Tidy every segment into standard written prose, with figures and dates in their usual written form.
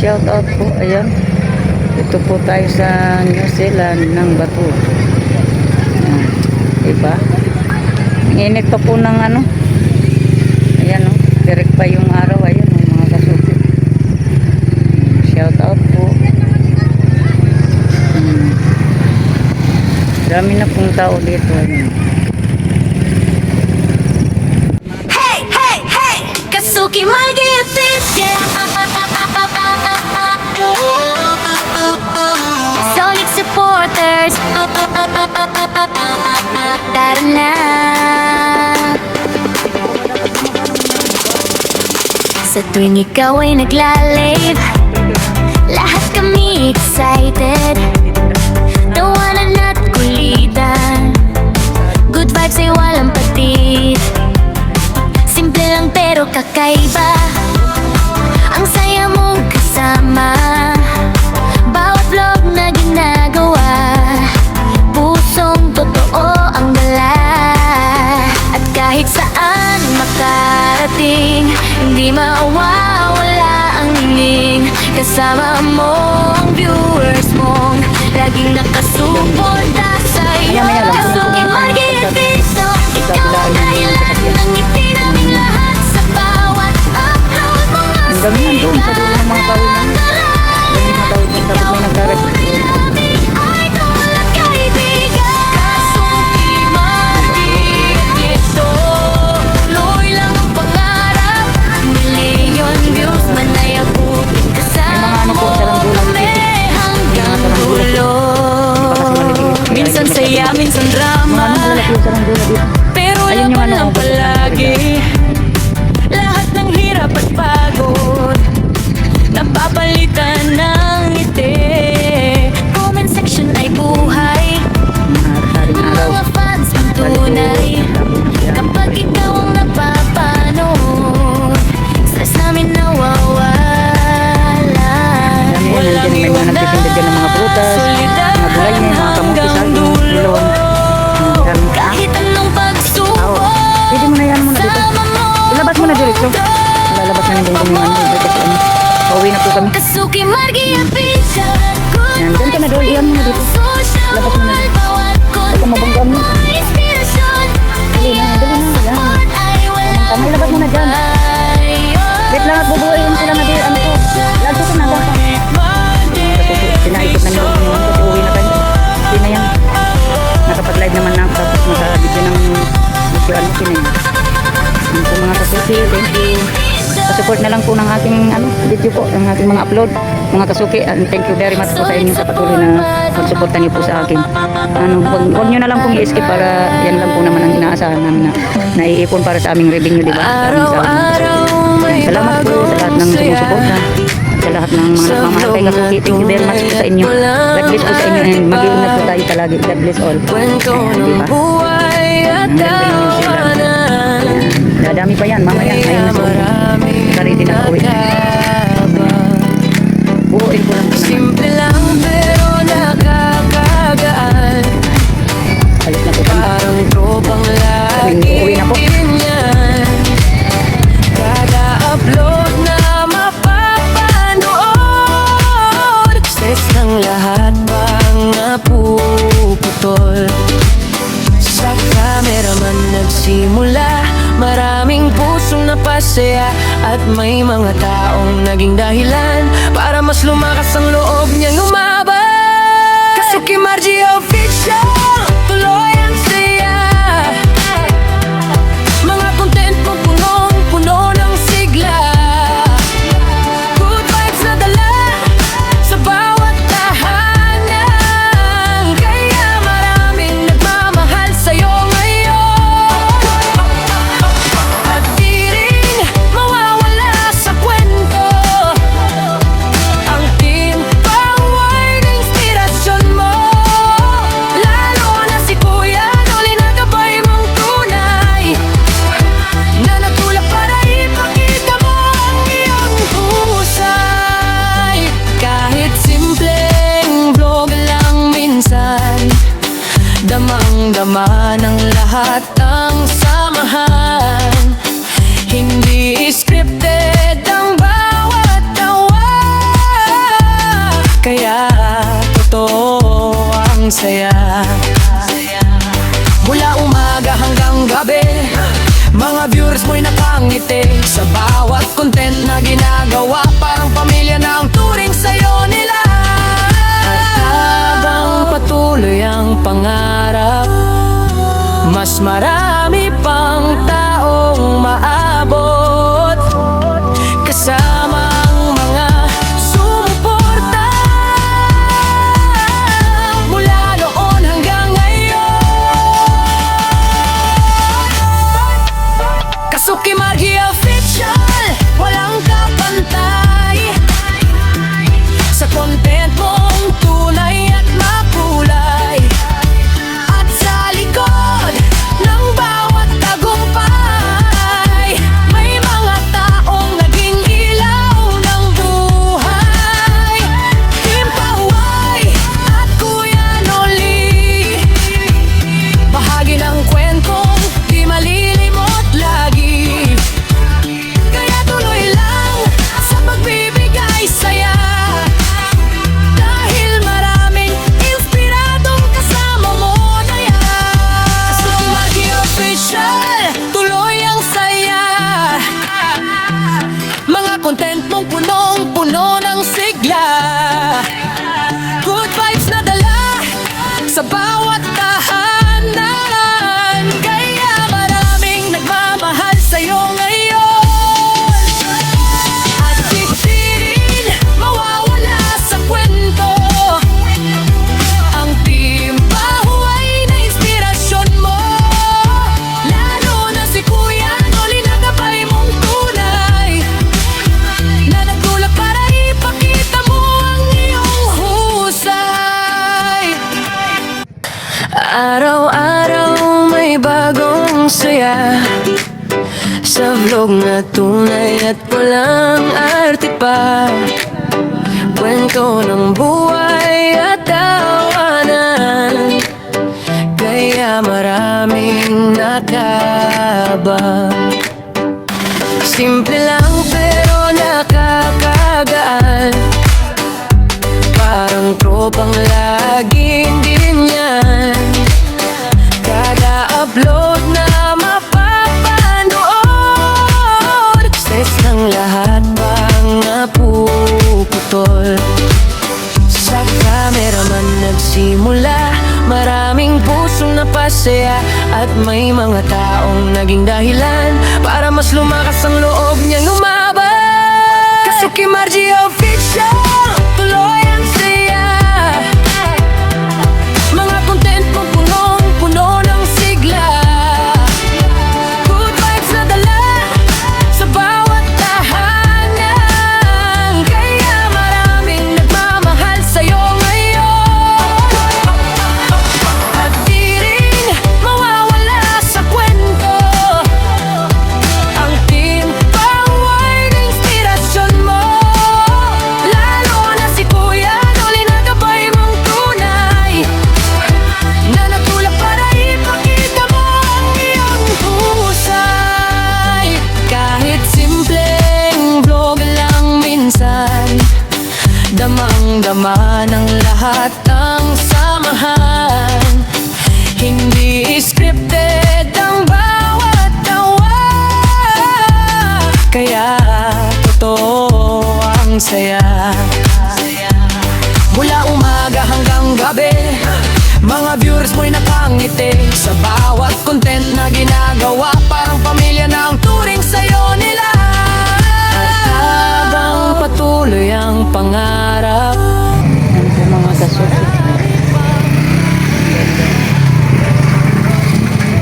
shout out po. Ayan. Ito po tayo sa New Zealand ng Batu. Diba? Init pa po ng ano. Ayan o. Direct pa yung araw. Ayan o mga kasuki. Shout out po. Dami na pong tao dito. Ayan. Kasuki Magnificent, solid supporters. Tara na. Sa tuwing ikaw ay naglalave, lahat kami excited. Tawanan at kulitan, good vibes ay walang patid. Simple lang pero kakaiba, ang saya mong kasama. Bawat vlog na ginagawa, pusong totoo ang dala. At kahit saan makarating, hindi mawawala ang hingin. Kasama mo ang viewers mong laging nakasuporta sa'yo. Kasuki Magnifico, ikaw ang dahilan ng ngiti naming lahat. Sa bawat upload mo nga Ang dami yan doon sa dulo ng mga kawinan. Dami mga tawid yung tapos may nagkarat. idol at kaibigan. Kasuki Magnifico, tuloy lang ang pangarap. Million views man ay abutin. Kasama mo kami hanggang dulo. Minsan saya, minsan drama, pero laban lang palagi. Lahat ng hirap at pagod napapalitan ng ngiti. Comment section ay buhay, mga fans ang tunay. Kapag ikaw ang napapanood, stress namin nawawala. Walang iwanan, Mga prutas, solidar mga gulay niya, mga kamuti, hanggang saging, dulo. melon. Dami. Kahit anong pagsubok, Pwede mo na yan muna dito. sama mo Ilabas mo na diretso. Lalabas na nito yung ano. Kasi ano. Pauwi na po kami. Kasuki Magnifico, Yan, dyan ka na doon. Iyan mo na dito. Labas mo na dito. Baka mabanggaan mo. Dali na, dali na. Yan. Tama, ilabas mo na dyan. Wait lang at bubuhayin sila na dito. Ano ko? Lagi ko na ba? Kasi pinaikot na nila yung kasi uwi na tayo. Hindi na yan. Nakapag-live naman na. Tapos naka-video ng video ano sila yan. Yan po mga kasuki. Thank you. Pasupport na lang po ng ating video po. Ng ating mga upload. Mga kasuki. And thank you very much po sa inyo sa patuloy na pagsuporta niyo po sa akin. Huwag nyo na lang pong i-skip para yan lang po naman ang inaasahan namin na naiipon para sa aming revenue, di ba? Salamat po sa lahat ng sumusuporta. Sa lahat ng mga nagmamahal kay kasuki. Thank you very much po sa inyo. God bless po sa inyo and mag-iingat po tayo palagi. God bless all. Ayan, di ba? Dadami pa yan, mamaya. Ayun na sa sarili na uwi. Buuin ko lang po naman. Simple lang pero nakakagaan. Alis na po kami. Parang tropang Uwi na po. laging yan. Kada upload na mapapanood, stress ng lahat bang napuputol. Sa cameraman nagsimula, maraming pusong napasaya. At may mga taong naging dahilan para mas lumakas ang loob niyang lumaban. Kasuki Margie Official, tuloy ang saya. Mga content mo punong-puno ng sigla. Good vibes na dala sa bawat tahanan. Kaya maraming nagmamahal sa'yo ngayon. At di rin mawawala sa kwento ang team power na inspirasyon mo. Lalo na si Kuya Noli na gabay mong tunay, na nagtulak para ipakita mo ang iyong husay. Kahit simpleng vlog lang minsan, damang-dama ng lahat ang samahan. Hindi scripted ang bawat tawa. saya. Mula umaga hanggang gabi, mga viewers mo'y nakangiti sa bawat content na ginagawa. Parang pamilya na ang turing sa'yo nila. At habang patuloy ang pangarap, mas marami pang taong maabot, kasama ang mga sumuporta mula noon hanggang ngayon. Kasuki Margie Official, walang kapantay sa content mong tunay at makulay. At sa likod ng bawat tagumpay, may mga taong naging ilaw ng buhay. Team Pahuay at Kuya Noli, bahagi ng kwentong di malilimot lagi. Kaya tuloy lang sa pagbibigay saya, dahil maraming inspiradong kasama mo na yan. Kasuki Margie Official, tuloy ang saya. Mga content mong punong-puno ng sigla, good vibes na dala sa bawat tahanan. Kaya maraming nagmamahal sa'yo ngayon. At di rin mawawala sa kwento ang Team Pahuay na inspirasyon mo. Lalo na si Kuya Noli na gabay mong tunay, na nagtulak para ipakita mo ang iyong husay. Araw-araw may bagong saya sa vlog na tunay at walang arte pa. Kwento ng buhay at tawanan, kaya maraming nakabang. Simple lang pero nakakagaan, parang tropang laging ganyan. Kada upload na mapapanood, stress ng lahat bang napuputol. Sa cameraman nagsimula, maraming pusong napasaya, at may mga taong naging dahilan para mas lumakas ang loob niyang lumaban. Kasuki Margie Official, tuloy ang saya. Mga content mo punong-puno ng sigla, good vibes na dala sa bawat tahanan. Kaya maraming nagmamahal sa'yo ngayon. At di rin mawawala sa kwento ang Team Pahuay na inspirasyon mo. Lalo na si Kuya Noli na gabay mong tunay, na nagtulak para ipakita mo ang iyong husay. Kahit simpleng vlog lang minsan, damang-dama ng lahat ang samahan. Hindi scripted ang bawat tawa, kaya totoo ang saya. Mula umaga hanggang gabi, mga viewers mo'y nakangiti sa bawat content na ginagawa. Parang pamilya na ang turing sa'yo nila. At habang patuloy ang pangarap, Yan po mga kasuki.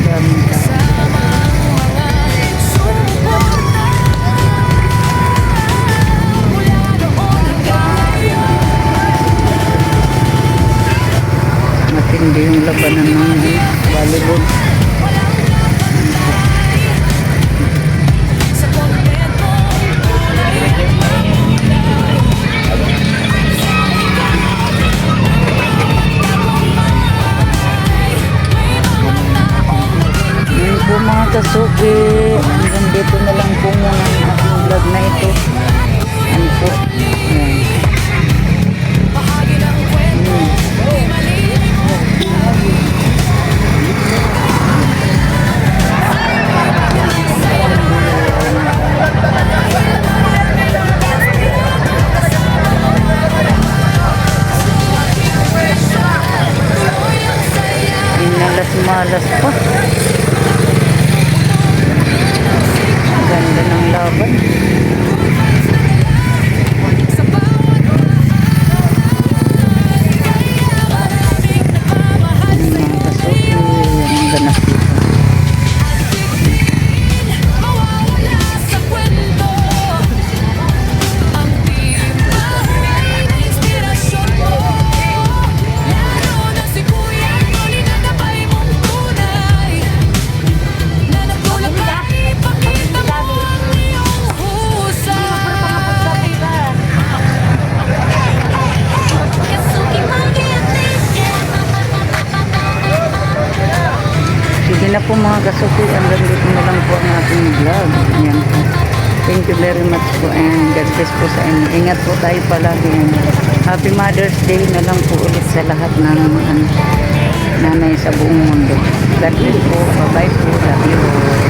Daming tao. Matindi yung labanan ng volleyball. Kasuki, hanggang dito na lang po muna ang aking vlog na ito. Ano po? Ayan. malas pa. Ang ganda ng laban. Mga kasuki, ang ganap dito. Sige na po mga kasuki, hanggang dito na lang po ang ating vlog. Yan po. Thank you very much po and God bless po sa inyo. Ingat po tayo palagi. Happy Mother's Day na lang po ulit sa lahat ng nanay sa buong mundo. God bless po. Bye-bye po. Love you.